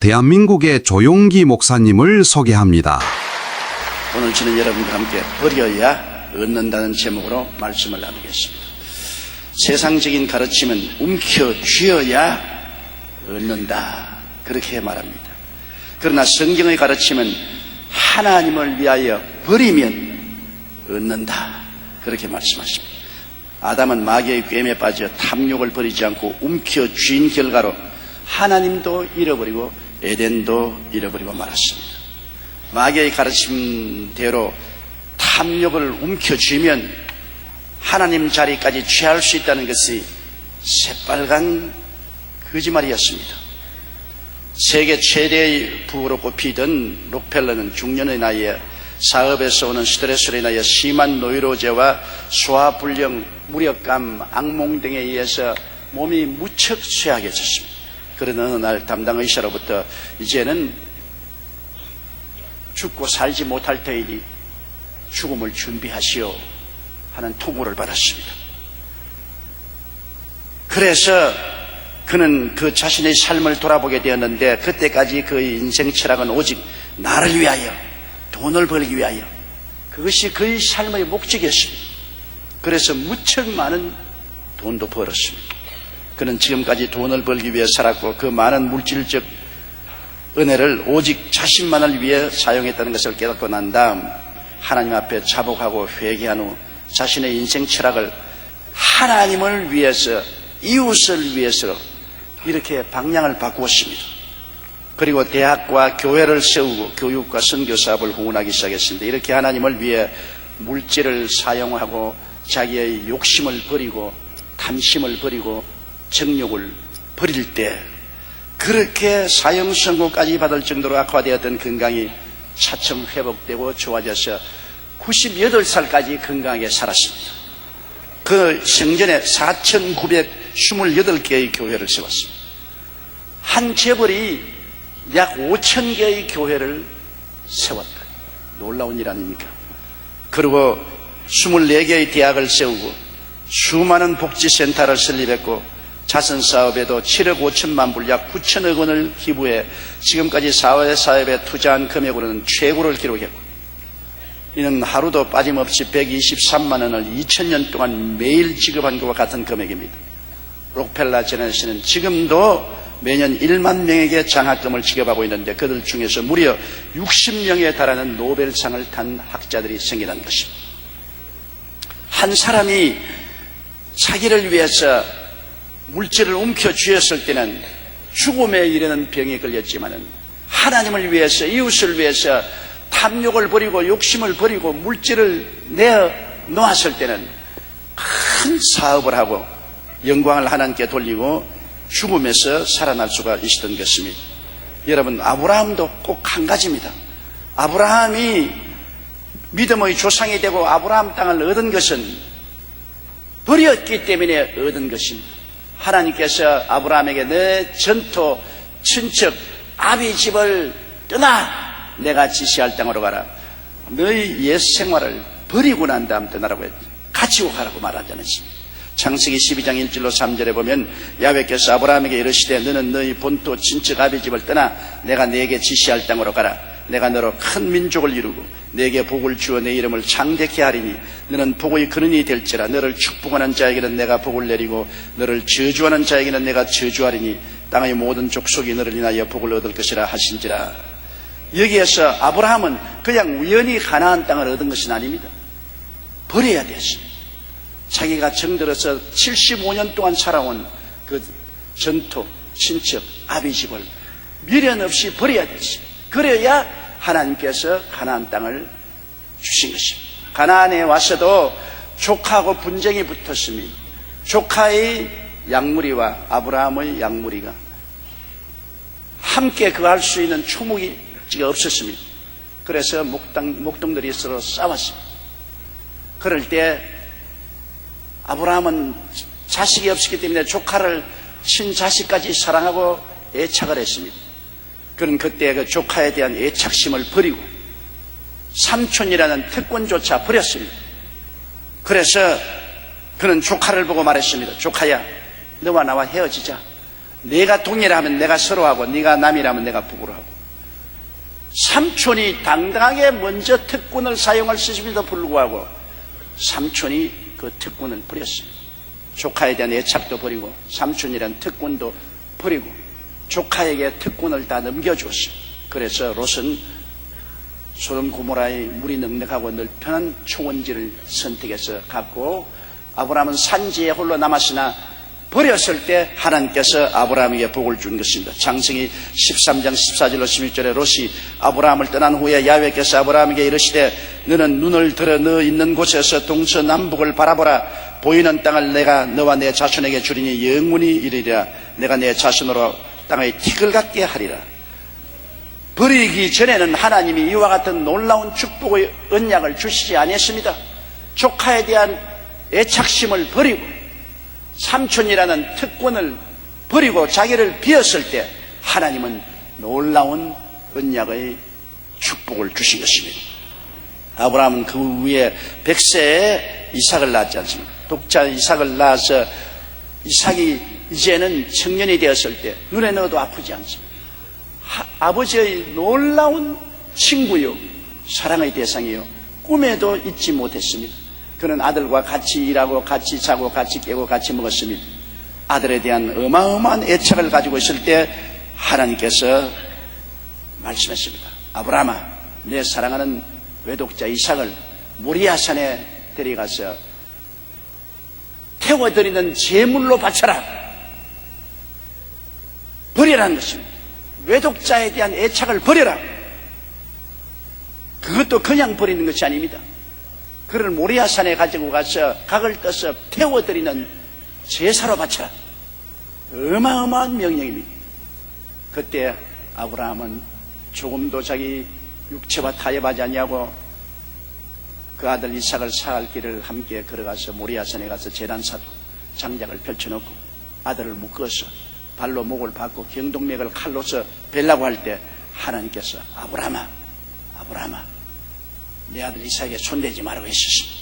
대한민국의 조용기 목사님을 소개합니다. 오늘 저는 여러분과 함께 버려야 얻는다는 제목으로 말씀을 나누겠습니다. 세상적인 가르침은 움켜쥐어야 얻는다, 그렇게 말합니다. 그러나 성경의 가르침은 하나님을 위하여 버리면 얻는다, 그렇게 말씀하십니다. 아담은 마귀의 꿰매 빠져 탐욕을 버리지 않고 움켜쥔 결과로 하나님도 잃어버리고 에덴도 잃어버리고 말았습니다. 마귀의 가르침대로 탐욕을 움켜쥐면 하나님 자리까지 취할 수 있다는 것이 새빨간 거짓말이었습니다. 세계 최대의 부호로 꼽히던 록펠러는 중년의 나이에 사업에서 오는 스트레스로 인하여 심한 노이로제와 소화불량, 무력감, 악몽 등에 의해서 몸이 무척 쇠약해졌습니다. 그러던 어느 날 담당 의사로부터 이제는 죽고 살지 못할 터이니 죽음을 준비하시오 하는 통보를 받았습니다. 그래서 그는 그 자신의 삶을 돌아보게 되었는데, 그때까지 그의 인생 철학은 오직 나를 위하여, 돈을 벌기 위하여, 그것이 그의 삶의 목적이었습니다. 그래서 무척 많은 돈도 벌었습니다. 그는 지금까지 돈을 벌기 위해 살았고, 그 많은 물질적 은혜를 오직 자신만을 위해 사용했다는 것을 깨닫고 난 다음 하나님 앞에 자복하고 회개한 후 자신의 인생 철학을 하나님을 위해서, 이웃을 위해서 이렇게 방향을 바꾸었습니다. 그리고 대학과 교회를 세우고 교육과 선교 사업을 후원하기 시작했습니다. 이렇게 하나님을 위해 물질을 사용하고 자기의 욕심을 버리고 탐심을 버리고 정욕을 버릴 때, 그렇게 사형 선고까지 받을 정도로 악화되었던 건강이 차츰 회복되고 좋아져서 98살까지 건강하게 살았습니다. 그 생전에 4,928개의 교회를 세웠습니다. 한 재벌이 약 5,000개의 교회를 세웠다. 놀라운 일 아닙니까? 그리고 24개의 대학을 세우고 수많은 복지센터를 설립했고 자선사업에도 7억 5천만 불, 약 9천억 원을 기부해 지금까지 사회사업에 투자한 금액으로는 최고를 기록했고, 이는 하루도 빠짐없이 123만 원을 2000년 동안 매일 지급한 것과 같은 금액입니다. 록펠러 제너시는 지금도 매년 1만 명에게 장학금을 지급하고 있는데, 그들 중에서 무려 60명에 달하는 노벨상을 탄 학자들이 생겨난 것입니다. 한 사람이 자기를 위해서 물질을 움켜쥐었을 때는 죽음에 이르는 병에 걸렸지만은, 하나님을 위해서, 이웃을 위해서 탐욕을 버리고 욕심을 버리고 물질을 내어놓았을 때는 큰 사업을 하고 영광을 하나님께 돌리고 죽음에서 살아날 수가 있었던 것입니다. 여러분, 아브라함도 꼭 한 가지입니다. 아브라함이 믿음의 조상이 되고 아브라함 땅을 얻은 것은 버렸기 때문에 얻은 것입니다. 하나님께서 아브라함에게 내 전토, 친척, 아비 집을 떠나 내가 지시할 땅으로 가라. 너희 옛 생활을 버리고 난 다음 떠나라고 했지, 가지고 가라고 말하지 않았습니다. 창세기 12장 1절로 3절에 보면 야훼께서 아브라함에게 이르시되 너는 너희 본토 친척 아비 집을 떠나 내가 네게 지시할 땅으로 가라. 내가 너로 큰 민족을 이루고 네게 복을 주어 내 이름을 창대케 하리니 너는 복의 근원이 될지라. 너를 축복하는 자에게는 내가 복을 내리고 너를 저주하는 자에게는 내가 저주하리니 땅의 모든 족속이 너를 인하여 복을 얻을 것이라 하신지라. 여기에서 아브라함은 그냥 우연히 가나안 땅을 얻은 것은 아닙니다. 버려야 됐습니다. 자기가 정들어서 75년 동안 살아온 그 전토, 친척, 아비 집을 미련 없이 버려야 됐습니다. 그래야 하나님께서 가나안 땅을 주신 것입니다. 가나안에 와서도 조카하고 분쟁이 붙었습니다. 조카의 양무리와 아브라함의 양무리가 함께 거할 수 있는 초목이가 없었습니다. 그래서 목동들이 서로 싸웠습니다. 그럴 때 아브라함은 자식이 없었기 때문에 조카를 친자식까지 사랑하고 애착을 했습니다. 그는 그때 그 조카에 대한 애착심을 버리고 삼촌이라는 특권조차 버렸습니다. 그래서 그는 조카를 보고 말했습니다. 조카야, 너와 나와 헤어지자. 내가 동일하면 내가 서로하고 네가 남이라면 내가 북으로 하고. 삼촌이 당당하게 먼저 특권을 사용할 시심에도 불구하고 삼촌이 그 특권을 버렸습니다. 조카에 대한 애착도 버리고 삼촌이란 특권도 버리고 조카에게 특권을 다 넘겨주었습니다. 그래서 롯은 소돔 고모라의 물이 넉넉하고 넓편한 초원지를 선택해서 갔고, 아브라함은 산지에 홀로 남았으나 버렸을 때 하나님께서 아브라함에게 복을 준 것입니다. 창세기 13장 14절로 16절에 롯이 아브라함을 떠난 후에 야훼께서 아브라함에게 이르시되 너는 눈을 들어 너 있는 곳에서 동서남북을 바라보라. 보이는 땅을 내가 너와 내 자손에게 주리니 영원히 이르리라. 내가 내 자손으로 땅의 티끌 같게 하리라. 버리기 전에는 하나님이 이와 같은 놀라운 축복의 언약을 주시지 아니했습니다. 조카에 대한 애착심을 버리고 삼촌이라는 특권을 버리고 자기를 비웠을 때 하나님은 놀라운 언약의 축복을 주신 것입니다. 아브라함은 그 후에 100세에 이삭을 낳았지 않습니까? 독자 이삭을 낳아서 이삭이 이제는 청년이 되었을 때 눈에 넣어도 아프지 않습니다. 아버지의 놀라운 친구요, 사랑의 대상이요, 꿈에도 잊지 못했습니다. 그는 아들과 같이 일하고 같이 자고 같이 깨고 같이 먹었습니다. 아들에 대한 어마어마한 애착을 가지고 있을 때 하나님께서 말씀했습니다. 아브라함아, 내 사랑하는 외독자 이삭을 모리아산에 데려가서 태워드리는 제물로 바쳐라. 버리라는 것입니다. 외독자에 대한 애착을 버려라. 그것도 그냥 버리는 것이 아닙니다. 그를 모리아산에 가지고 가서 각을 떠서 태워드리는 제사로 바쳐라. 어마어마한 명령입니다. 그때 아브라함은 조금도 자기 육체와 타협하지 아니하고 그 아들 이삭을 사할 길을 함께 걸어가서 모리아산에 가서 제단사도 장작을 펼쳐놓고 아들을 묶어서 발로 목을 박고 경동맥을 칼로서 벨라고 할 때 하나님께서 아브라함아, 아브라함아, 내 아들 이삭에게 손대지 말라고 했었습니다.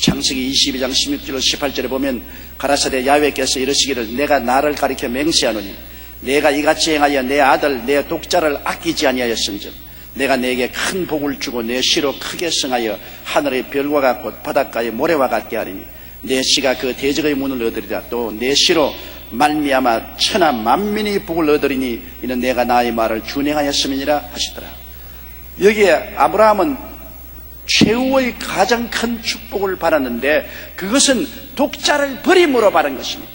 창세기 22장 16절로 18절에 보면 가라사대 야훼께서 이르시기를 내가 나를 가리켜 맹세하노니 내가 이같이 행하여 내 아들 내 독자를 아끼지 아니하였은즉 내가 내게 큰 복을 주고 내 씨로 크게 성하여 하늘의 별과 같고 바닷가의 모래와 같게 하리니 내 씨가 그 대적의 문을 얻으리라. 또 내 씨로 말미암아 천하 만민이 복을 얻으리니 이는 내가 나의 말을 준행하였음이니라 하시더라. 여기에 아브라함은 최후의 가장 큰 축복을 받았는데 그것은 독자를 버림으로 받은 것입니다.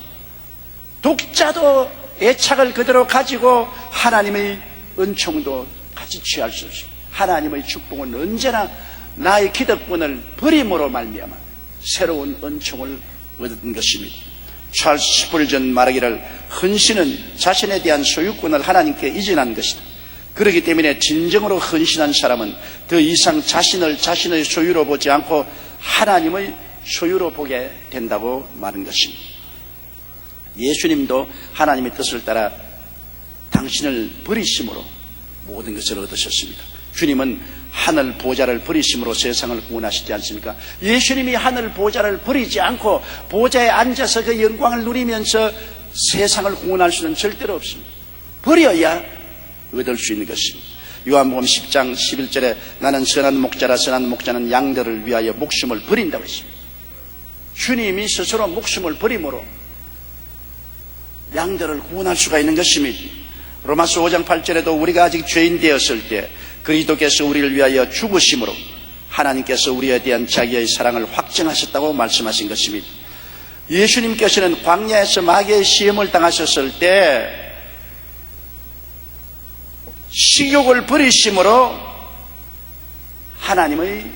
독자도 애착을 그대로 가지고 하나님의 은총도 같이 취할 수 없습니다. 하나님의 축복은 언제나 나의 기득권을 버림으로 말미암아 새로운 은총을 얻은 것입니다. 찰스 스펄전 말하기를 헌신은 자신에 대한 소유권을 하나님께 이전한 것이다. 그렇기 때문에 진정으로 헌신한 사람은 더 이상 자신을 자신의 소유로 보지 않고 하나님의 소유로 보게 된다고 말한 것입니다. 예수님도 하나님의 뜻을 따라 당신을 버리심으로 모든 것을 얻으셨습니다. 주님은 하늘 보좌를 버리심으로 세상을 구원하시지 않습니까? 예수님이 하늘 보좌를 버리지 않고 보좌에 앉아서 그 영광을 누리면서 세상을 구원할 수는 절대로 없습니다. 버려야 얻을 수 있는 것입니다. 요한복음 10장 11절에 나는 선한 목자라 선한 목자는 양들을 위하여 목숨을 버린다고 했습니다. 주님이 스스로 목숨을 버림으로 양들을 구원할 수가 있는 것입니다. 로마서 5장 8절에도 우리가 아직 죄인 되었을 때 그리스도께서 우리를 위하여 죽으심으로 하나님께서 우리에 대한 자기의 사랑을 확증하셨다고 말씀하신 것입니다. 예수님께서는 광야에서 마귀의 시험을 당하셨을 때 식욕을 버리심으로 하나님의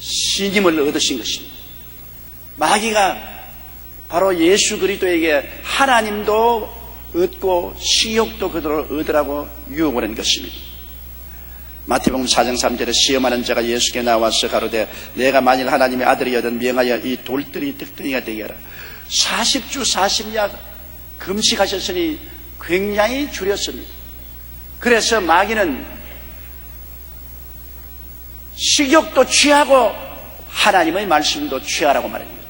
신임을 얻으신 것입니다. 마귀가 바로 예수 그리스도에게 하나님도 얻고 식욕도 그대로 얻으라고 유혹을 한 것입니다. 마태복음 4장 3절에 시험하는 자가 예수께 나와서 가로되 내가 만일 하나님의 아들이여든 명하여 이 돌들이 떡덩이가 되게 하라. 40주 40야 금식하셨으니 굉장히 줄였습니다. 그래서 마귀는 식욕도 취하고 하나님의 말씀도 취하라고 말합니다.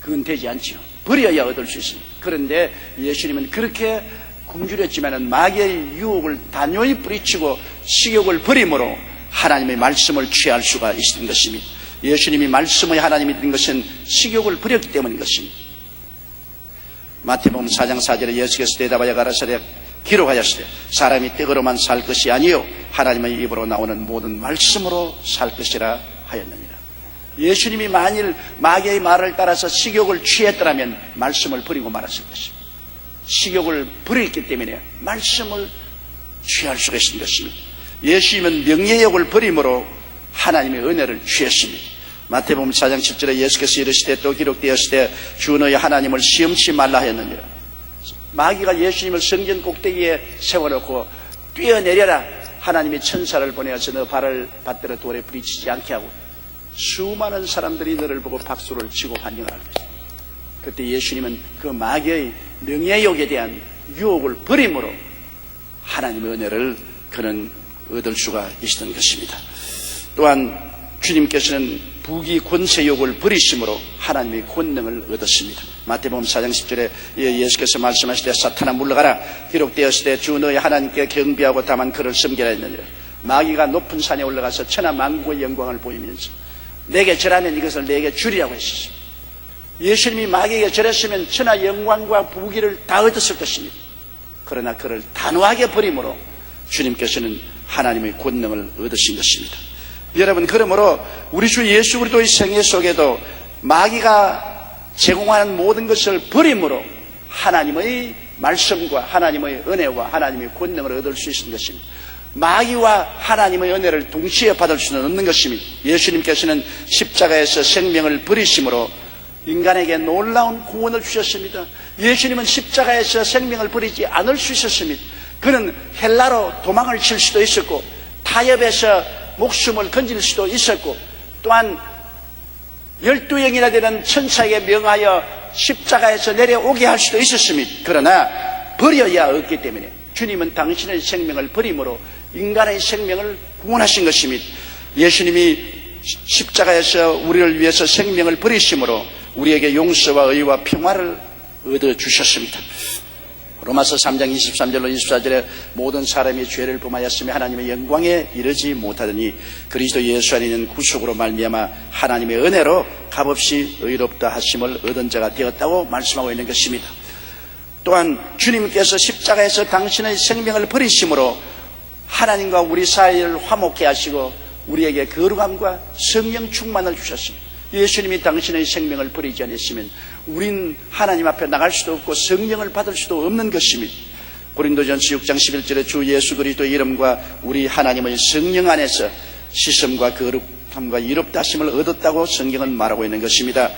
그건 되지 않지요. 버려야 얻을 수 있습니다. 그런데 예수님은 그렇게 굶주렸지만은 마귀의 유혹을 단호히 뿌리치고 식욕을 버림으로 하나님의 말씀을 취할 수가 있는 것입니다. 예수님이 말씀의 하나님이 된 것은 식욕을 버렸기 때문인 것입니다. 마태복음 4장 4절에 예수께서 대답하여 가라사대 기록하였으되 사람이 떡으로만 살 것이 아니요 하나님의 입으로 나오는 모든 말씀으로 살 것이라 하였느니라. 예수님이 만일 마귀의 말을 따라서 식욕을 취했더라면 말씀을 버리고 말았을 것입니다. 식욕을 버렸기 때문에 말씀을 취할 수가 있는 것입니다. 예수님은 명예욕을 버림으로 하나님의 은혜를 취했습니다. 마태복음 4장 7절에 예수께서 이르시되 또 기록되었을 때 주 너희 하나님을 시험치 말라 하였느니라. 마귀가 예수님을 성전 꼭대기에 세워놓고 뛰어내려라, 하나님이 천사를 보내어서 너 발을 받들어 돌에 부딪히지 않게 하고 수많은 사람들이 너를 보고 박수를 치고 환영할 것이다. 그때 예수님은 그 마귀의 명예욕에 대한 유혹을 버림으로 하나님의 은혜를 그는 얻을 수가 있었던 것입니다. 또한 주님께서는 부귀 권세욕을 버리심으로 하나님의 권능을 얻었습니다. 마태복음 4장 10절에 예수께서 말씀하시되 사탄아 물러가라, 기록되었을 때 주 너희 하나님께 경배하고 다만 그를 섬기라 했느니라. 마귀가 높은 산에 올라가서 천하 만국의 영광을 보이면서 내게 절하면 이것을 내게 주리라고 했습니다. 예수님이 마귀에게 절했으면 천하 영광과 부귀를 다 얻었을 것입니다. 그러나 그를 단호하게 버림으로 주님께서는 하나님의 권능을 얻으신 것입니다. 여러분, 그러므로 우리 주 예수 그리스도의 생애 속에도 마귀가 제공하는 모든 것을 버림으로 하나님의 말씀과 하나님의 은혜와 하나님의 권능을 얻을 수 있는 것입니다. 마귀와 하나님의 은혜를 동시에 받을 수는 없는 것입니다. 예수님께서는 십자가에서 생명을 버리심으로 인간에게 놀라운 구원을 주셨습니다. 예수님은 십자가에서 생명을 버리지 않을 수 있었습니다. 그는 헬라로 도망을 칠 수도 있었고 타협에서 목숨을 건질 수도 있었고 또한 12영이나 되는 천사에게 명하여 십자가에서 내려오게 할 수도 있었습니다. 그러나 버려야 없기 때문에 주님은 당신의 생명을 버림으로 인간의 생명을 구원하신 것입니다. 예수님이 십자가에서 우리를 위해서 생명을 버리심으로 우리에게 용서와 의와 평화를 얻어주셨습니다. 로마서 3장 23절로 24절에 모든 사람이 죄를 범하였으며 하나님의 영광에 이르지 못하더니 그리스도 예수 안에 있는 구속으로 말미암아 하나님의 은혜로 값없이 의롭다 하심을 얻은 자가 되었다고 말씀하고 있는 것입니다. 또한 주님께서 십자가에서 당신의 생명을 버리심으로 하나님과 우리 사이를 화목케 하시고 우리에게 거룩함과 성령 충만을 주셨습니다. 예수님이 당신의 생명을 버리지 않았으면 우린 하나님 앞에 나갈 수도 없고 성령을 받을 수도 없는 것입니다. 고린도전서 6장 11절에 주 예수 그리스도의 이름과 우리 하나님의 성령 안에서 씻음과 거룩함과 이롭다 하심을 얻었다고 성경은 말하고 있는 것입니다.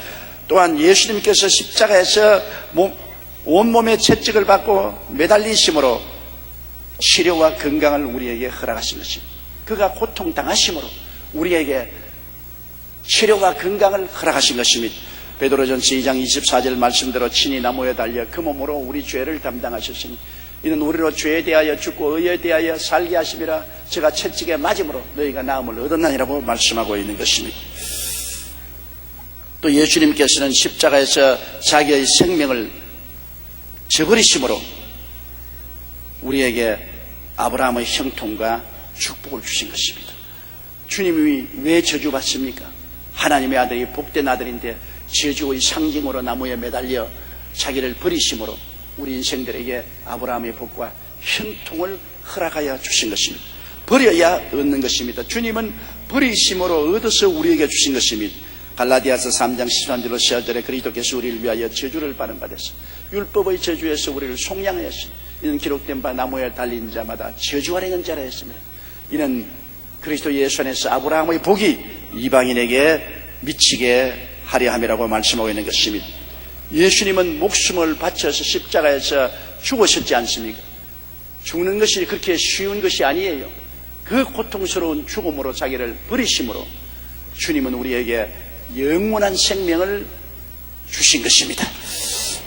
또한 예수님께서 십자가에서 온몸의 채찍을 받고 매달리심으로 치료와 건강을 우리에게 허락하신 것입니다. 그가 고통당하심으로 우리에게 치료와 건강을 허락하신 것입니다. 베드로전서 2장 24절 말씀대로 친히 나무에 달려 그 몸으로 우리 죄를 담당하셨으니 이는 우리로 죄에 대하여 죽고 의에 대하여 살게 하심이라 제가 채찍에 맞음으로 너희가 나음을 얻었나니라고 말씀하고 있는 것입니다. 또 예수님께서는 십자가에서 자기의 생명을 저버리심으로 우리에게 아브라함의 형통과 축복을 주신 것입니다. 주님이 왜 저주받습니까? 하나님의 아들이 복된 아들인데 저주의 상징으로 나무에 매달려 자기를 버리심으로 우리 인생들에게 아브라함의 복과 형통을 허락하여 주신 것입니다. 버려야 얻는 것입니다. 주님은 버리심으로 얻어서 우리에게 주신 것입니다. 갈라디아서 3장 13절로 14절에 그리스도께서 우리를 위하여 저주를 받은 바 되사 율법의 저주에서 우리를 속량하였으니 이는 기록된 바 나무에 달린 자마다 저주하려는 자라 했습니다. 이는 그리스도 예수 안에서 아브라함의 복이 이방인에게 미치게 하려 함이라고 말씀하고 있는 것입니다. 예수님은 목숨을 바쳐서 십자가에서 죽으셨지 않습니까? 죽는 것이 그렇게 쉬운 것이 아니에요. 그 고통스러운 죽음으로 자기를 버리심으로 주님은 우리에게 영원한 생명을 주신 것입니다.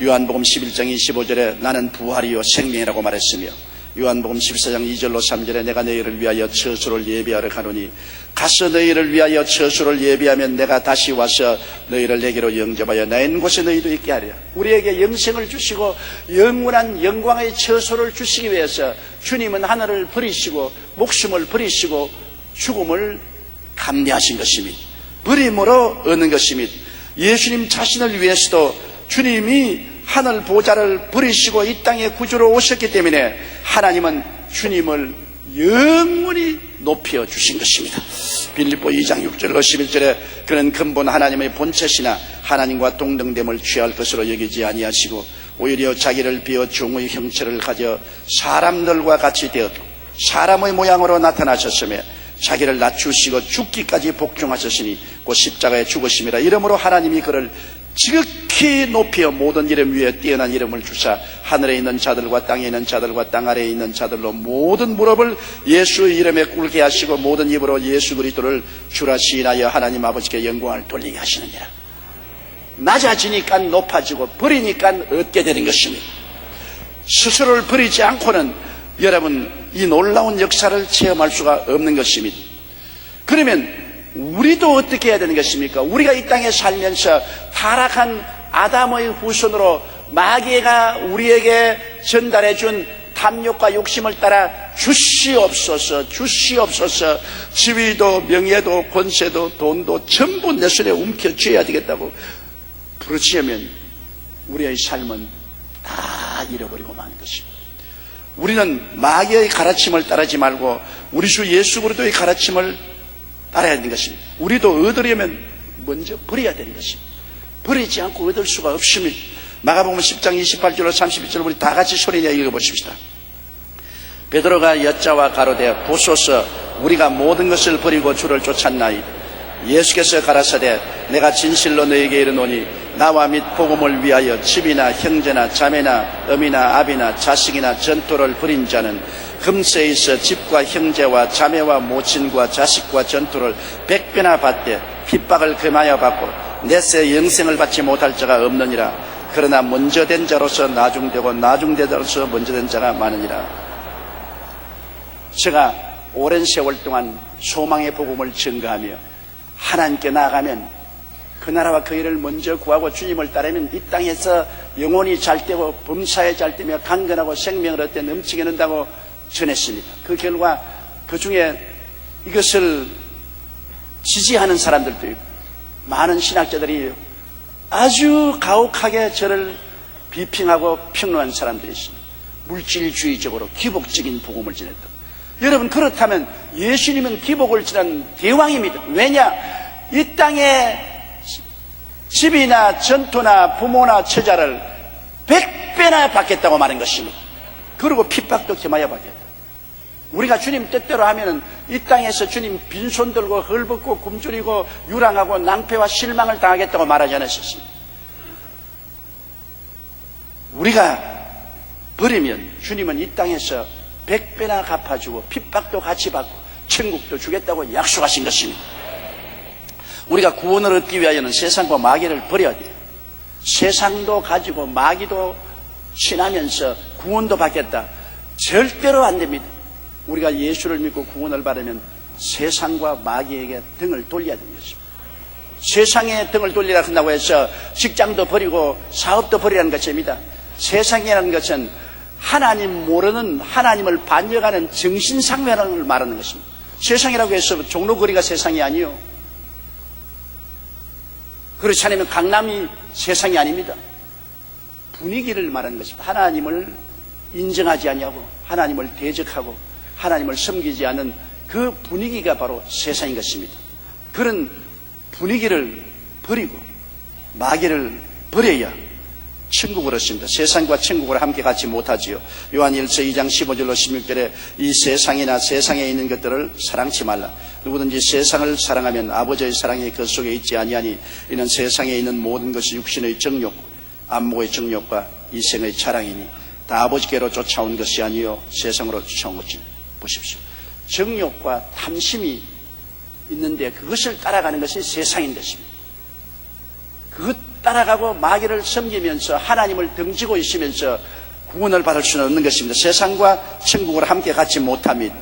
요한복음 11장 25절에 나는 부활이요 생명이라고 말했으며 요한복음 14장 2절로 3절에 내가 너희를 위하여 처소를 예비하러 가노니 가서 너희를 위하여 처소를 예비하면 내가 다시 와서 너희를 내게로 영접하여 나 있는 곳에 너희도 있게 하리라. 우리에게 영생을 주시고 영원한 영광의 처소를 주시기 위해서 주님은 하늘을 버리시고 목숨을 버리시고 죽음을 감내하신 것입니다. 버림으로 얻는 것입니다. 예수님 자신을 위해서도 주님이 하늘 보좌를 버리시고 이 땅에 구주로 오셨기 때문에 하나님은 주님을 영원히 높여 주신 것입니다. 빌립보 2장 6절로 11절에 그는 근본 하나님의 본체시나 하나님과 동등됨을 취할 것으로 여기지 아니하시고 오히려 자기를 비어 종의 형체를 가져 사람들과 같이 되었고 사람의 모양으로 나타나셨으며 자기를 낮추시고 죽기까지 복종하셨으니 곧 십자가에 죽으심이라. 이러므로 하나님이 그를 지극히 높여 모든 이름 위에 뛰어난 이름을 주사 하늘에 있는 자들과 땅에 있는 자들과 땅 아래에 있는 자들로 모든 무릎을 예수의 이름에 꿇게 하시고 모든 입으로 예수 그리스도를 주라 시인하여 하나님 아버지께 영광을 돌리게 하시느니라. 낮아지니까 높아지고 버리니까 얻게 되는 것입니다. 스스로를 버리지 않고는 여러분 이 놀라운 역사를 체험할 수가 없는 것입니다. 그러면 우리도 어떻게 해야 되는 것입니까? 우리가 이 땅에 살면서 타락한 아담의 후손으로 마귀가 우리에게 전달해 준 탐욕과 욕심을 따라 주시옵소서 주시옵소서, 지위도 명예도 권세도 돈도 전부 내 손에 움켜쥐어야 되겠다고 부르짖으면 우리의 삶은 다 잃어버리고 마는 것입니다. 우리는 마귀의 가르침을 따르지 말고 우리 주 예수 그리스도의 가르침을 따라야 되는 것입니다. 우리도 얻으려면 먼저 버려야 되는 것입니다. 버리지 않고 얻을 수가 없습니다. 마가복음 10장 28절로 31절 우리 다 같이 소리내어 읽어보십시다. 베드로가 여자와 가로되 보소서 우리가 모든 것을 버리고 주를 쫓았나이다. 예수께서 가라사대 내가 진실로 너에게 이르노니 나와 및 복음을 위하여 집이나 형제나 자매나 어미나 아비나 자식이나 전토를 벌인 자는 금세에 있어 집과 형제와 자매와 모친과 자식과 전토를 100배나 받되 핍박을 금하여 받고 내세 영생을 받지 못할 자가 없느니라. 그러나 먼저 된 자로서 나중되고 나중된 자로서 먼저 된 자가 많으니라. 제가 오랜 세월 동안 소망의 복음을 증거하며 하나님께 나아가면 그 나라와 그 일을 먼저 구하고 주님을 따르면 이 땅에서 영혼이 잘 되고 범사에 잘 되며 강건하고 생명을 얻되 넘치게 는다고 전했습니다. 그 결과 그 중에 이것을 지지하는 사람들도 있고 많은 신학자들이 아주 가혹하게 저를 비평하고 평론한 사람들이 있습니다. 물질주의적으로 기복적인 복음을 전했다. 여러분 그렇다면 예수님은 기복을 전한 대왕입니다. 왜냐? 이 땅에 집이나 전토나 부모나 처자를 100배나 받겠다고 말한 것입니다. 그리고 핍박도 겸하여 받겠다. 우리가 주님 뜻대로 하면은 이 땅에서 주님 빈손 들고 헐벗고 굶주리고 유랑하고 낭패와 실망을 당하겠다고 말하지 않으셨습니다. 우리가 버리면 주님은 이 땅에서 100배나 갚아주고 핍박도 같이 받고 천국도 주겠다고 약속하신 것입니다. 우리가 구원을 얻기 위하여는 세상과 마귀를 버려야 돼요. 세상도 가지고 마귀도 친하면서 구원도 받겠다. 절대로 안 됩니다. 우리가 예수를 믿고 구원을 받으면 세상과 마귀에게 등을 돌려야 되는 것입니다. 세상에 등을 돌리라 한다고 해서 직장도 버리고 사업도 버리라는 것입니다. 세상이라는 것은 하나님 모르는 하나님을 반역하는 정신상면을 말하는 것입니다. 세상이라고 해서 종로거리가 세상이 아니요. 그렇지 않으면 강남이 세상이 아닙니다. 분위기를 말하는 것입니다. 하나님을 인정하지 아니하고 하나님을 대적하고 하나님을 섬기지 않는 그 분위기가 바로 세상인 것입니다. 그런 분위기를 버리고 마귀를 버려야 천국을 얻습니다. 세상과 천국을 함께 갖지 못하지요. 요한일서 2장 15절로 16절에 이 세상이나 세상에 있는 것들을 사랑치 말라. 누구든지 세상을 사랑하면 아버지의 사랑이 그 속에 있지 아니하니 이는 세상에 있는 모든 것이 육신의 정욕, 안목의 정욕과 이생의 자랑이니 다 아버지께로 쫓아온 것이 아니요 세상으로 쫓아온 것이. 보십시오. 정욕과 탐심이 있는데 그것을 따라가는 것이 세상인 것입니다. 그것 따라가고 마귀를 섬기면서 하나님을 등지고 있으면서 구원을 받을 수는 없는 것입니다. 세상과 천국을 함께 갖지 못합니다.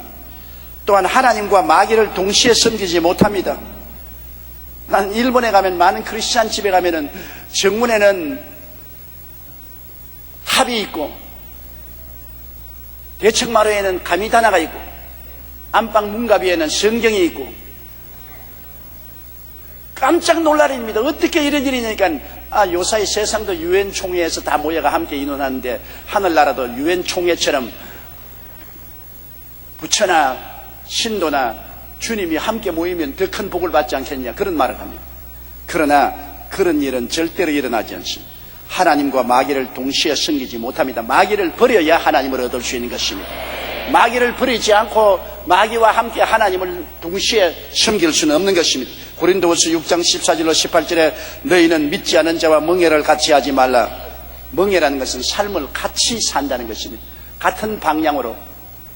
또한 하나님과 마귀를 동시에 섬기지 못합니다. 난 일본에 가면 많은 크리스찬 집에 가면은 정문에는 탑이 있고 대청마루에는 가미다나가 있고 안방 문가비에는 성경이 있고 깜짝 놀라립니다. 어떻게 이런 일이 있냐니까 요사이 세상도 유엔 총회에서 다 모여가 함께 인원하는데 하늘나라도 유엔 총회처럼 부처나 신도나 주님이 함께 모이면 더 큰 복을 받지 않겠냐 그런 말을 합니다. 그러나 그런 일은 절대로 일어나지 않습니다. 하나님과 마귀를 동시에 섬기지 못합니다. 마귀를 버려야 하나님을 얻을 수 있는 것입니다. 마귀를 버리지 않고 마귀와 함께 하나님을 동시에 섬길 수는 없는 것입니다. 고린도후서 6장 14절로 18절에 너희는 믿지 않은 자와 멍해를 같이 하지 말라. 멍해라는 것은 삶을 같이 산다는 것입니다. 같은 방향으로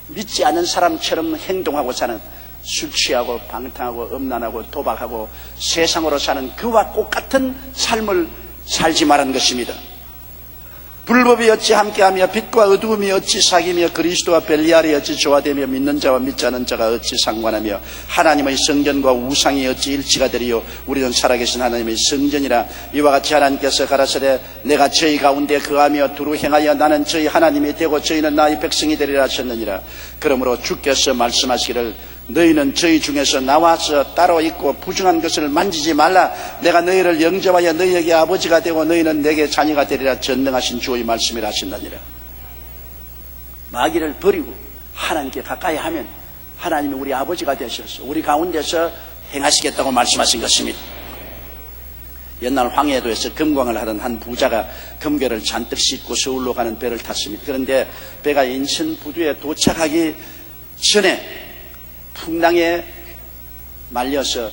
믿지 않은 사람처럼 행동하고 사는, 술 취하고 방탕하고 음란하고 도박하고 세상으로 사는 그와 똑같은 삶을 살지 말라는 것입니다. 불법이 어찌 함께하며 빛과 어두움이 어찌 사귀며 그리스도와 벨리알이 어찌 조화되며 믿는 자와 믿지 않은 자가 어찌 상관하며 하나님의 성전과 우상이 어찌 일치가 되리요. 우리는 살아계신 하나님의 성전이라. 이와 같이 하나님께서 가라사대 내가 저희 가운데 거하며 두루 행하여 나는 저희 하나님이 되고 저희는 나의 백성이 되리라 하셨느니라. 그러므로 주께서 말씀하시기를 너희는 저희 중에서 나와서 따로 있고 부정한 것을 만지지 말라. 내가 너희를 영접하여 너희에게 아버지가 되고 너희는 내게 자녀가 되리라. 전능하신 주의 말씀이라 하신다니라. 마귀를 버리고 하나님께 가까이 하면 하나님이 우리 아버지가 되셔서 우리 가운데서 행하시겠다고 말씀하신 것입니다. 옛날 황해도에서 금광을 하던 한 부자가 금괴를 잔뜩 싣고 서울로 가는 배를 탔습니다. 그런데 배가 인천 부두에 도착하기 전에 풍랑에 말려서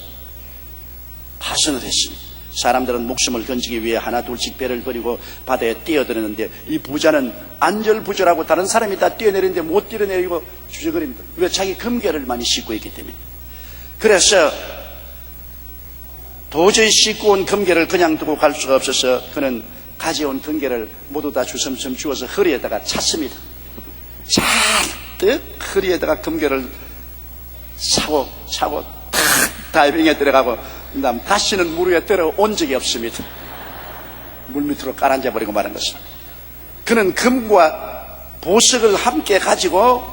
파손을 했습니다. 사람들은 목숨을 건지기 위해 하나 둘씩 배를 버리고 바다에 뛰어들었는데 이 부자는 안절부절하고 다른 사람이 다 뛰어내리는데 못 뛰어내리고 주저거립니다. 왜? 자기 금괴를 많이 싣고 있기 때문에. 그래서 도저히 싣고 온 금괴를 그냥 두고 갈 수가 없어서 그는 가져온 금괴를 모두 다 주섬주섬 주워서 허리에다가 찼습니다. 잔뜩 허리에다가 금괴를 차고 다이빙에 들어가고 그다음 다시는 물 위에 들어온 적이 없습니다. 물 밑으로 깔아앉아 버리고 말한 것입니다. 그는 금과 보석을 함께 가지고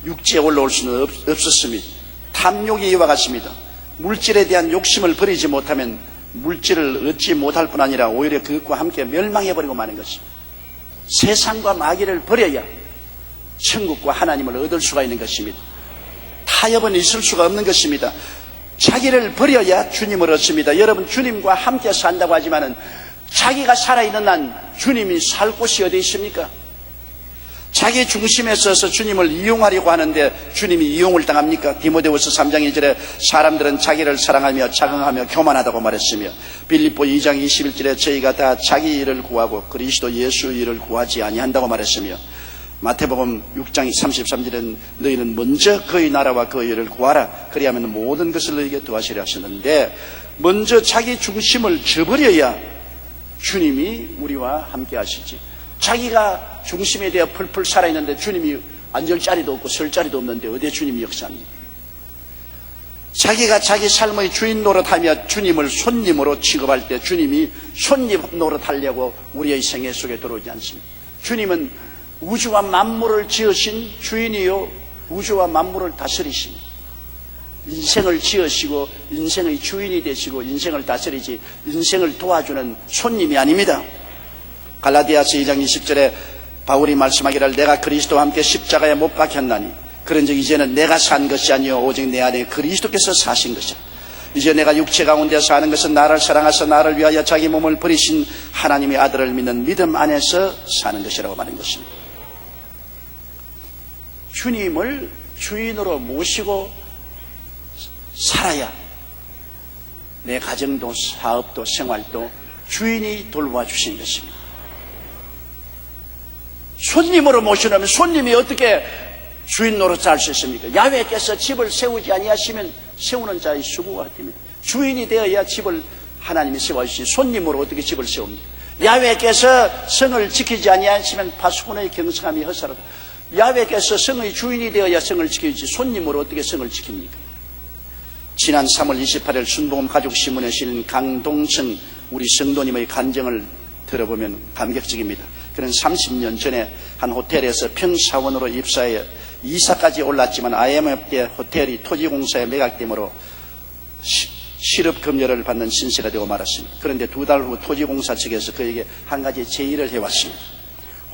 육지에 올라올 수는 없었습니다. 탐욕이 이와 같습니다. 물질에 대한 욕심을 버리지 못하면 물질을 얻지 못할 뿐 아니라 오히려 그것과 함께 멸망해버리고 마는 것입니다. 세상과 마귀를 버려야 천국과 하나님을 얻을 수가 있는 것입니다. 타협은 있을 수가 없는 것입니다. 자기를 버려야 주님을 얻습니다. 여러분, 주님과 함께 산다고 하지만은 자기가 살아있는 한 주님이 살 곳이 어디 있습니까? 자기 중심에 서서 주님을 이용하려고 하는데 주님이 이용을 당합니까? 디모데후서 3장 1절에 사람들은 자기를 사랑하며 자긍하며 교만하다고 말했으며 빌립보 2장 21절에 저희가 다 자기 일을 구하고 그리스도 예수 일을 구하지 아니한다고 말했으며 마태복음 6장 33절은 너희는 먼저 그의 나라와 그의 일을 구하라. 그리하면 모든 것을 너희에게 더하시려 하셨는데 먼저 자기 중심을 저버려야 주님이 우리와 함께 하시지. 자기가 중심에 대해 풀풀 살아있는데 주님이 앉을 자리도 없고 설 자리도 없는데 어디에 주님이 역사합니까? 자기가 자기 삶의 주인 노릇하며 주님을 손님으로 취급할 때 주님이 손님 노릇하려고 우리의 생애 속에 들어오지 않습니다. 주님은 우주와 만물을 지으신 주인이요 우주와 만물을 다스리십니다. 인생을 지으시고 인생의 주인이 되시고 인생을 다스리지 인생을 도와주는 손님이 아닙니다. 갈라디아서 2장 20절에 바울이 말씀하기를 내가 그리스도와 함께 십자가에 못 박혔나니 그런즉 이제는 내가 산 것이 아니요 오직 내 안에 그리스도께서 사신 것이라. 이제 내가 육체 가운데 사는 것은 나를 사랑하사 나를 위하여 자기 몸을 버리신 하나님의 아들을 믿는 믿음 안에서 사는 것이라고 말한 것입니다. 주님을 주인으로 모시고 살아야 내 가정도 사업도 생활도 주인이 돌봐주신 것입니다. 손님으로 모시려면 손님이 어떻게 주인 노릇을 할 수 있습니까? 야훼께서 집을 세우지 아니하시면 세우는 자의 수고가 됩니다. 주인이 되어야 집을 하나님이 세워주시지 손님으로 어떻게 집을 세웁니까? 야훼께서 성을 지키지 아니하시면 파수꾼의 경성함이 헛살아도, 야훼께서 성의 주인이 되어야 성을 지키지 손님으로 어떻게 성을 지킵니까? 지난 3월 28일 순복음 가족신문에 실린 강동성 우리 성도님의 간증을 들어보면 감격적입니다. 그는 30년 전에 한 호텔에서 평사원으로 입사해 이사까지 올랐지만 IMF 때 호텔이 토지공사에 매각됨으로 실업급여를 받는 신세가 되고 말았습니다. 그런데 2달 후 토지공사 측에서 그에게 한 가지 제의를 해왔습니다.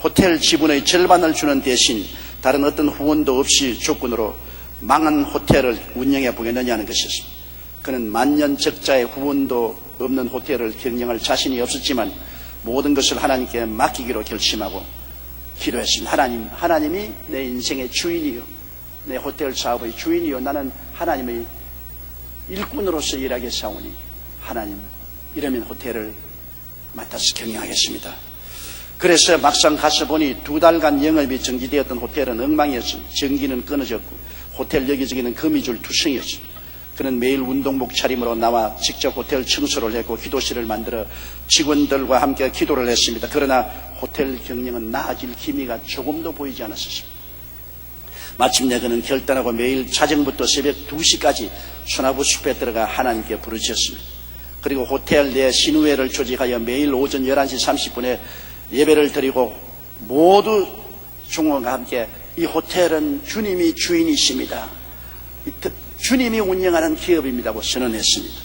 호텔 지분의 절반을 주는 대신 다른 어떤 후원도 없이 조건으로 망한 호텔을 운영해 보겠느냐는 것이었습니다. 그는 만년 적자의 후원도 없는 호텔을 경영할 자신이 없었지만 모든 것을 하나님께 맡기기로 결심하고 기도했습니다. 하나님이 내 인생의 주인이요, 내 호텔 사업의 주인이요, 나는 하나님의 일꾼으로서 일하겠사오니 하나님, 이러면 호텔을 맡아서 경영하겠습니다. 그래서 막상 가서 보니 2달간 영업이 정지되었던 호텔은 엉망이었습니다. 전기는 끊어졌고 호텔 여기저기는 거미줄 투성이었습니다. 그는 매일 운동복 차림으로 나와 직접 호텔 청소를 했고 기도실을 만들어 직원들과 함께 기도를 했습니다. 그러나 호텔 경영은 나아질 기미가 조금도 보이지 않았습니다. 마침내 그는 결단하고 매일 자정부터 새벽 2시까지 소나무 숲에 들어가 하나님께 부르짖었습니다. 그리고 호텔 내 신우회를 조직하여 매일 오전 11시 30분에 예배를 드리고 모두 종업과 함께 이 호텔은 주님이 주인이십니다, 주님이 운영하는 기업입니다고 선언했습니다.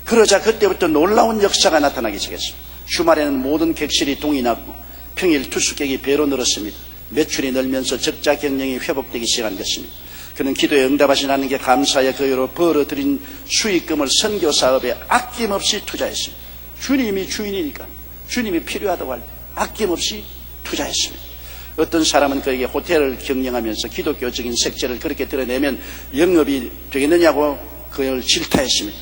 그러자 그때부터 놀라운 역사가 나타나기 시작했습니다. 주말에는 모든 객실이 동인하고 평일 투숙객이 배로 늘었습니다. 매출이 늘면서 적자 경영이 회복되기 시작한 것입니다. 그는 기도에 응답하신 하나님께 감사하여 그 후로 벌어들인 수익금을 선교 사업에 아낌없이 투자했습니다. 주님이 주인이니까 주님이 필요하다고 할 때 아낌없이 투자했습니다. 어떤 사람은 그에게 호텔을 경영하면서 기독교적인 색채를 그렇게 드러내면 영업이 되겠느냐고 그를 질타했습니다.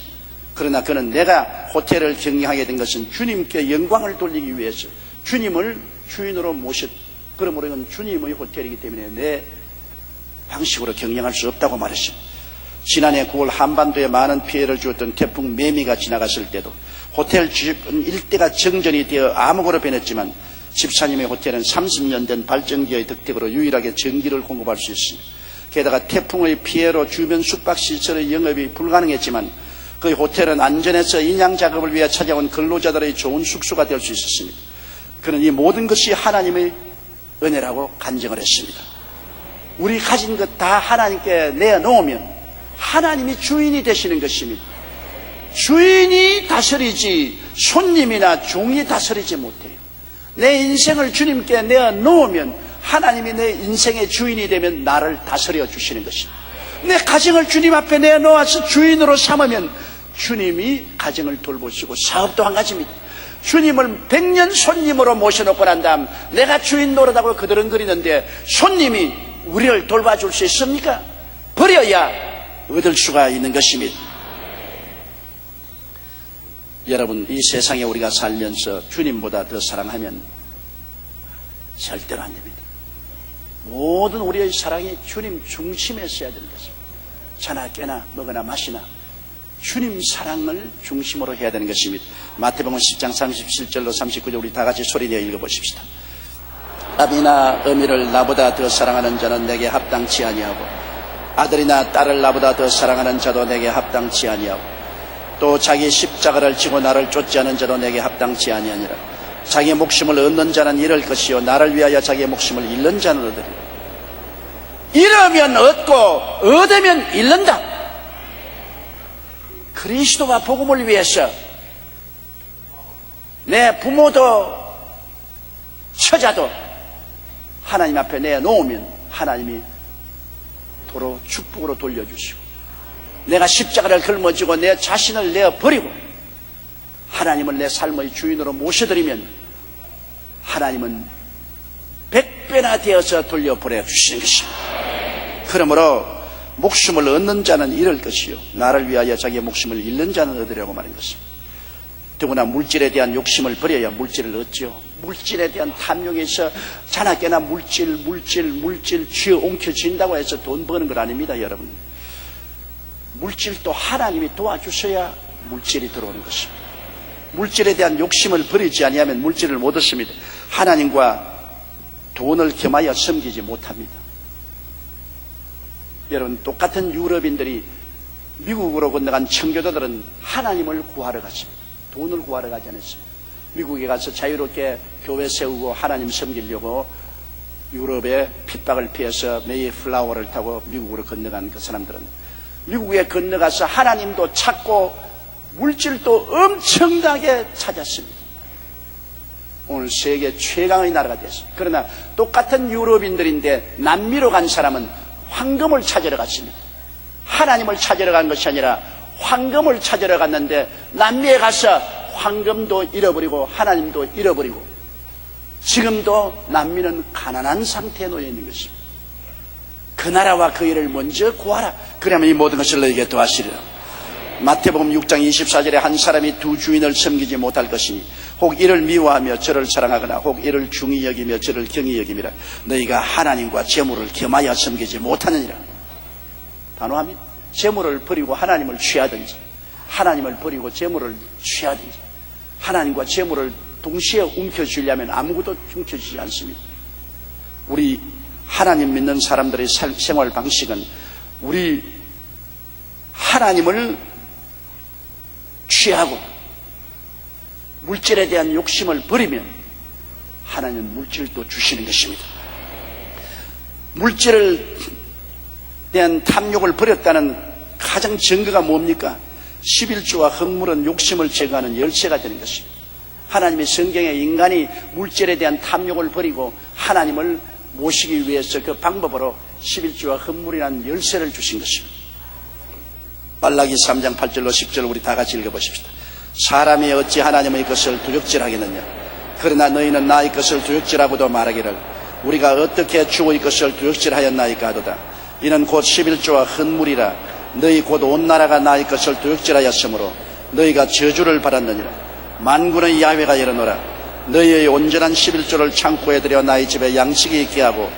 그러나 그는 내가 호텔을 경영하게 된 것은 주님께 영광을 돌리기 위해서 주님을 주인으로 모셨, 그러므로 이건 주님의 호텔이기 때문에 내 방식으로 경영할 수 없다고 말했습니다. 지난해 9월 한반도에 많은 피해를 주었던 태풍 매미가 지나갔을 때도 호텔 주변 일대가 정전이 되어 암흑으로 변했지만 집사님의 호텔은 30년 된 발전기의 덕택으로 유일하게 전기를 공급할 수 있습니다. 게다가 태풍의 피해로 주변 숙박시설의 영업이 불가능했지만 그 호텔은 안전해서 인양 작업을 위해 찾아온 근로자들의 좋은 숙소가 될 수 있었습니다. 그는 이 모든 것이 하나님의 은혜라고 간증을 했습니다. 우리 가진 것 다 하나님께 내놓으면 하나님이 주인이 되시는 것입니다. 주인이 다스리지 손님이나 종이 다스리지 못해요. 내 인생을 주님께 내어놓으면 하나님이 내 인생의 주인이 되면 나를 다스려 주시는 것입니다. 내 가정을 주님 앞에 내놓아서 주인으로 삼으면 주님이 가정을 돌보시고 사업도 한 가지입니다. 주님을 100년 손님으로 모셔놓고 난 다음 내가 주인 노릇하고 그드렁거리는데 손님이 우리를 돌봐줄 수 있습니까? 버려야 얻을 수가 있는 것입니다. 여러분, 이 세상에 우리가 살면서 주님보다 더 사랑하면 절대로 안 됩니다. 모든 우리의 사랑이 주님 중심에 있어야 되는 것입니다. 자나 깨나 먹으나 마시나 주님 사랑을 중심으로 해야 되는 것입니다. 마태복음 10장 37절로 39절 우리 다 같이 소리내어 읽어보십시다. 아비나 어미를 나보다 더 사랑하는 자는 내게 합당치 아니하고 아들이나 딸을 나보다 더 사랑하는 자도 내게 합당치 아니하고 또 자기 십자가를 지고 나를 쫓지 않은 자도 내게 합당치 아니하니라. 자기 목숨을 얻는 자는 잃을 것이요 나를 위하여 자기 목숨을 잃는 자는 얻으리라. 잃으면 얻고 얻으면 잃는다. 그리스도와 복음을 위해서 내 부모도 처자도 하나님 앞에 내놓으면 하나님이 도로 축복으로 돌려주시고 내가 십자가를 걸머쥐고 내 자신을 내어버리고 하나님을 내 삶의 주인으로 모셔드리면 하나님은 100배나 되어서 돌려보내 주시는 것입니다. 그러므로 목숨을 얻는 자는 잃을 것이요 나를 위하여 자기의 목숨을 잃는 자는 얻으려고 말한 것입니다. 더구나 물질에 대한 욕심을 버려야 물질을 얻죠. 물질에 대한 탐욕에 있어 자나깨나 물질 쥐어 옮겨진다고 해서 돈 버는 건 아닙니다. 여러분, 물질도 하나님이 도와주셔야 물질이 들어오는 것입니다. 물질에 대한 욕심을 버리지 아니하면 물질을 못 얻습니다. 하나님과 돈을 겸하여 섬기지 못합니다. 여러분, 똑같은 유럽인들이 미국으로 건너간 청교도들은 하나님을 구하러 갔습니다. 돈을 구하러 가지 않았습니다. 미국에 가서 자유롭게 교회 세우고 하나님 섬기려고 유럽의 핍박을 피해서 메이플라워를 타고 미국으로 건너간 그 사람들은 미국에 건너가서 하나님도 찾고 물질도 엄청나게 찾았습니다. 오늘 세계 최강의 나라가 됐습니다. 그러나 똑같은 유럽인들인데 남미로 간 사람은 황금을 찾으러 갔습니다. 하나님을 찾으러 간 것이 아니라 황금을 찾으러 갔는데 남미에 가서 황금도 잃어버리고 하나님도 잃어버리고 지금도 남미는 가난한 상태에 놓여 있는 것입니다. 그 나라와 그 일을 먼저 구하라. 그러면 이 모든 것을 너에게 더하시리라. 마태복음 6장 24절에 한 사람이 두 주인을 섬기지 못할 것이니 혹 이를 미워하며 저를 사랑하거나 혹 이를 중히 여기며 저를 경히 여김이라. 너희가 하나님과 재물을 겸하여 섬기지 못하느니라. 단호합니다. 재물을 버리고 하나님을 취하든지 하나님을 버리고 재물을 취하든지 하나님과 재물을 동시에 움켜쥐려면 아무것도 움켜쥐지 않습니다. 우리 하나님 믿는 사람들의 생활 방식은 우리 하나님을 취하고 물질에 대한 욕심을 버리면 하나님은 물질도 주시는 것입니다. 물질에 대한 탐욕을 버렸다는 가장 증거가 뭡니까? 11조와 흙물은 욕심을 제거하는 열쇠가 되는 것입니다. 하나님의 성경에 인간이 물질에 대한 탐욕을 버리고 하나님을 모시기 위해서 그 방법으로 11조와 흙물이라는 열쇠를 주신 것입니다. 말라기 3장 8절로 10절 우리 다 같이 읽어보십시다. 사람이 어찌 하나님의 것을 두렵질하겠느냐? 그러나 너희는 나의 것을 두렵질하고도 말하기를 우리가 어떻게 주의 것을 두렵질하였나이까 하도다. 이는 곧 11조와 흙물이라. 너희 곧 온 나라가 나의 것을 두렵질하였으므로 너희가 저주를 받았느니라. 만군의 야훼가 이르노라. 너희의 온전한 11조를 창고에 들여 나의 집에 양식이 있게 하고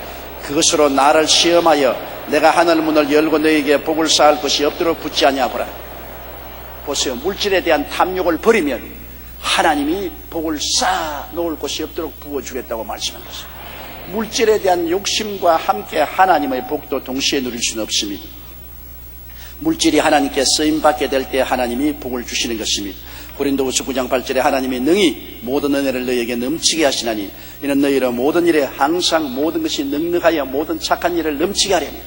그것으로 나를 시험하여 내가 하늘 문을 열고 너희에게 복을 쌓을 것이 없도록 붙지 아니하보라. 보세요. 물질에 대한 탐욕을 버리면 하나님이 복을 쌓아 놓을 것이 없도록 부어주겠다고 말씀한 것입니다. 물질에 대한 욕심과 함께 하나님의 복도 동시에 누릴 수는 없습니다. 물질이 하나님께 쓰임받게 될 때 하나님이 복을 주시는 것입니다. 고린도후서 9장 8절에 하나님이 능히 모든 은혜를 너희에게 넘치게 하시나니 이는 너희로 모든 일에 항상 모든 것이 넉넉하여 모든 착한 일을 넘치게 하려니.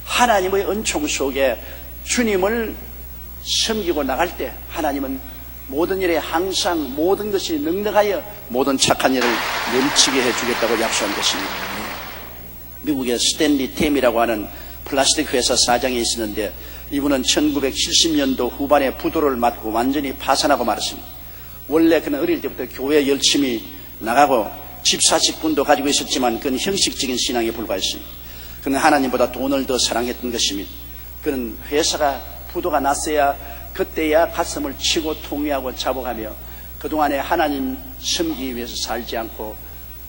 하나님의 은총 속에 주님을 섬기고 나갈 때 하나님은 모든 일에 항상 모든 것이 넉넉하여 모든 착한 일을 넘치게 해주겠다고 약속한 것입니다. 미국의 스탠리 템이라고 하는 플라스틱 회사 사장이 있었는데 이분은 1970년도 후반에 부도를 맞고 완전히 파산하고 말았습니다. 원래 그는 어릴 때부터 교회에 열심히 나가고 집사직분도 가지고 있었지만 그는 형식적인 신앙에 불과했습니다. 그는 하나님보다 돈을 더 사랑했던 것입니다. 그는 회사가 부도가 났어야 그때야 가슴을 치고 통회하고 자복하며 그동안에 하나님 섬기기 위해서 살지 않고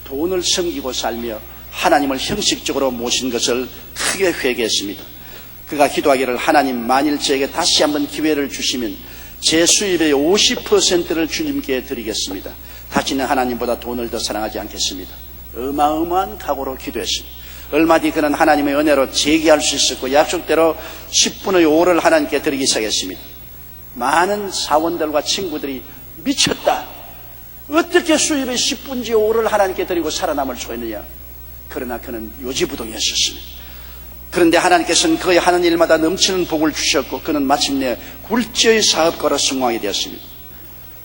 돈을 섬기고 살며 하나님을 형식적으로 모신 것을 크게 회개했습니다. 그가 기도하기를 하나님 만일 저에게 다시 한번 기회를 주시면 제 수입의 50%를 주님께 드리겠습니다. 다시는 하나님보다 돈을 더 사랑하지 않겠습니다. 어마어마한 각오로 기도했습니다. 얼마 뒤 그는 하나님의 은혜로 재기할 수 있었고 약속대로 10분의 5를 하나님께 드리기 시작했습니다. 많은 사원들과 친구들이 미쳤다. 어떻게 수입의 10분의 5를 하나님께 드리고 살아남을 수가 있느냐. 그러나 그는 요지부동이었습니다. 그런데 하나님께서는 그의 하는 일마다 넘치는 복을 주셨고 그는 마침내 굴지의 사업가로 성공하게 되었습니다.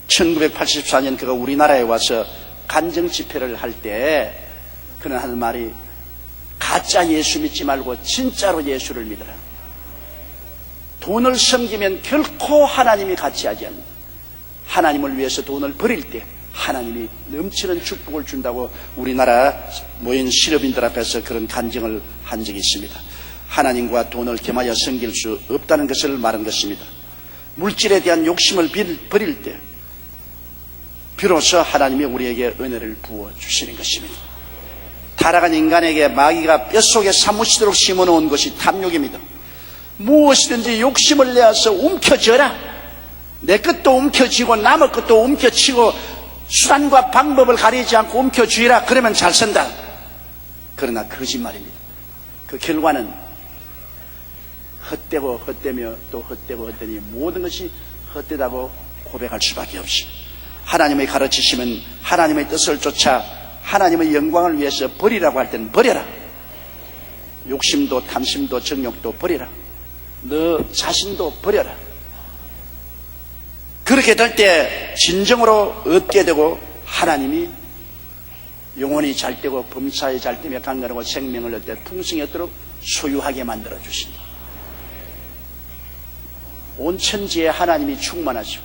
1984년 그가 우리나라에 와서 간증 집회를 할 때 그는 하는 말이 가짜 예수 믿지 말고 진짜로 예수를 믿어라. 돈을 섬기면 결코 하나님이 같이 하지 않는다. 하나님을 위해서 돈을 버릴 때 하나님이 넘치는 축복을 준다고 우리나라 모인 실업인들 앞에서 그런 간증을 한 적이 있습니다. 하나님과 돈을 겸하여 섬길 수 없다는 것을 말한 것입니다. 물질에 대한 욕심을 버릴 때 비로소 하나님이 우리에게 은혜를 부어주시는 것입니다. 타락한 인간에게 마귀가 뼛속에 사무치도록 심어놓은 것이 탐욕입니다. 무엇이든지 욕심을 내어서 움켜쥐어라. 내 것도 움켜쥐고 남의 것도 움켜쥐고 수단과 방법을 가리지 않고 움켜쥐라. 그러면 잘 산다. 그러나 거짓말입니다. 그 결과는 헛되고 헛되며 또 헛되고 헛되니 모든 것이 헛되다고 고백할 수밖에 없이, 하나님의 가르치시면 하나님의 뜻을 쫓아 하나님의 영광을 위해서 버리라고 할 때는 버려라. 욕심도 탐심도 정욕도 버려라. 너 자신도 버려라. 그렇게 될 때 진정으로 얻게 되고 하나님이 영혼이 잘 되고 범사에 잘 되며 강건하고 생명을 얻을 때 풍성히 얻도록 소유하게 만들어 주신다. 온 천지에 하나님이 충만하시고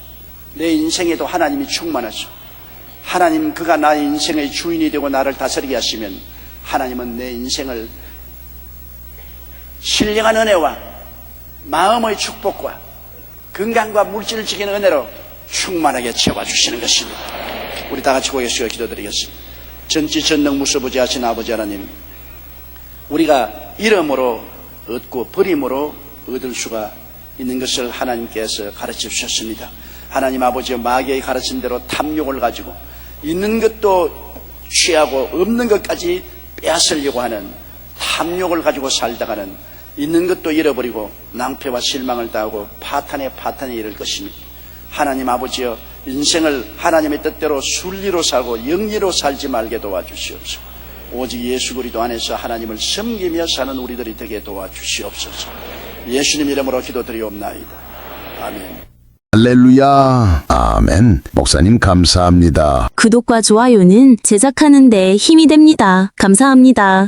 내 인생에도 하나님이 충만하시고, 하나님 그가 나의 인생의 주인이 되고 나를 다스리게 하시면 하나님은 내 인생을 신령한 은혜와 마음의 축복과 건강과 물질적인 은혜로 충만하게 채워주시는 것입니다. 우리 다 같이 고개 숙여 기도드리겠습니다. 전지전능 무소부지하신 아버지 하나님, 우리가 잃음으로 얻고 버림으로 얻을 수가 있는 것을 하나님께서 가르쳐 주셨습니다. 하나님 아버지, 마귀의 가르친 대로 탐욕을 가지고 있는 것도 취하고 없는 것까지 빼앗으려고 하는 탐욕을 가지고 살다가는 있는 것도 잃어버리고 낭패와 실망을 당하고 파탄에 이를 것입니다. 하나님 아버지여, 인생을 하나님의 뜻대로 순리로 살고 영리로 살지 말게 도와주시옵소서. 오직 예수 그리스도 안에서 하나님을 섬기며 사는 우리들이 되게 도와주시옵소서. 예수님 이름으로 기도드리옵나이다. 아멘. 할렐루야. 아멘. 목사님 감사합니다. 구독과 좋아요는 제작하는 데 힘이 됩니다. 감사합니다.